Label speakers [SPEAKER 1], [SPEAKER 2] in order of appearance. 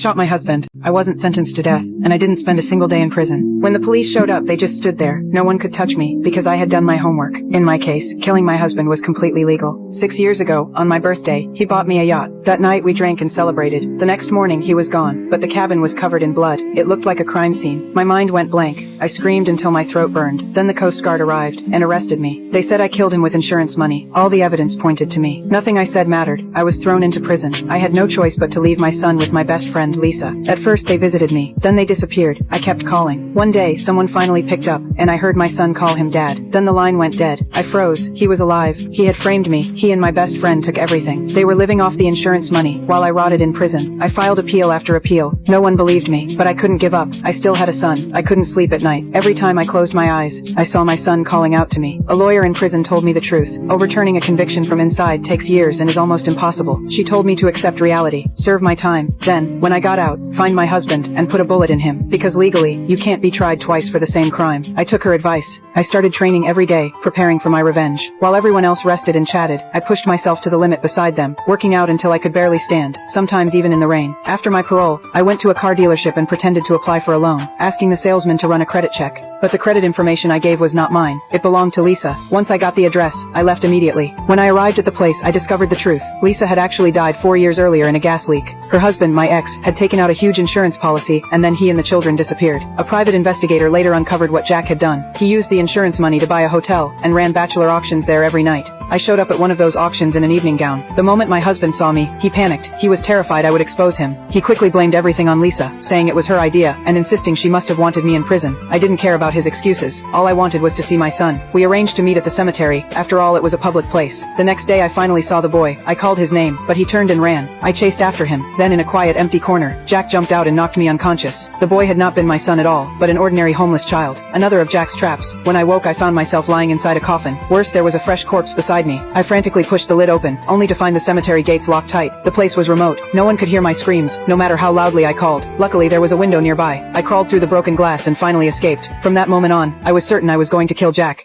[SPEAKER 1] shot my husband. I wasn't sentenced to death, and I didn't spend a single day in prison. When the police showed up, they just stood there. No one could touch me, because I had done my homework. In my case, killing my husband was completely legal. 6 years ago, on my birthday, he bought me a yacht. That night we drank and celebrated. The next morning he was gone, but the cabin was covered in blood. It looked like a crime scene. My mind went blank. I screamed until my throat burned. Then the Coast Guard arrived, and arrested me. They said I killed him with insurance money. All the evidence pointed to me. Nothing I said mattered. I was thrown into prison. I had no choice but to leave my son with my best friend, Lisa. At first they visited me, then they disappeared. I kept calling. One day, someone finally picked up, and I heard my son call him Dad. Then the line went dead. I froze. He was alive. He had framed me. He and my best friend took everything. They were living off the insurance money, while I rotted in prison. I filed appeal after appeal. No one believed me, but I couldn't give up. I still had a son. I couldn't sleep at night. Every time I closed my eyes, I saw my son calling out to me. A lawyer in prison told me the truth. Overturning a conviction from inside takes years and is almost impossible. She told me to accept reality, serve my time, then, when I got out, find my husband, and put a bullet in him, because legally, you can't be tried twice for the same crime. I took her advice. I started training every day, preparing for my revenge. While everyone else rested and chatted, I pushed myself to the limit beside them, working out until I could barely stand, sometimes even in the rain. After my parole, I went to a car dealership and pretended to apply for a loan, asking the salesman to run a credit check. But the credit information I gave was not mine. It belonged to Lisa. Once I got the address, I left immediately. When I arrived at the place, I discovered the truth. Lisa had actually died 4 years earlier in a gas leak. Her husband, my ex, had taken out a huge insurance policy, and then he and the children disappeared. A private investigator later uncovered what Jack had done. He used the insurance money to buy a hotel, and ran bachelor auctions there every night. I showed up at one of those auctions in an evening gown. The moment my husband saw me, he panicked. He was terrified I would expose him. He quickly blamed everything on Lisa, saying it was her idea, and insisting she must have wanted me in prison. I didn't care about his excuses. All I wanted was to see my son. We arranged to meet at the cemetery. After all, it was a public place. The next day I finally saw the boy. I called his name, but he turned and ran. I chased after him. Then in a quiet, empty corner, Jack jumped out and knocked me unconscious. The boy had not been my son at all, but an ordinary homeless child. Another of Jack's traps. When I woke, I found myself lying inside a coffin. Worse, there was a fresh corpse beside me. I frantically pushed the lid open, only to find the cemetery gates locked tight. The place was remote. No one could hear my screams, no matter how loudly I called. Luckily, there was a window nearby. I crawled through the broken glass and finally escaped. From that moment on, I was certain I was going to kill Jack.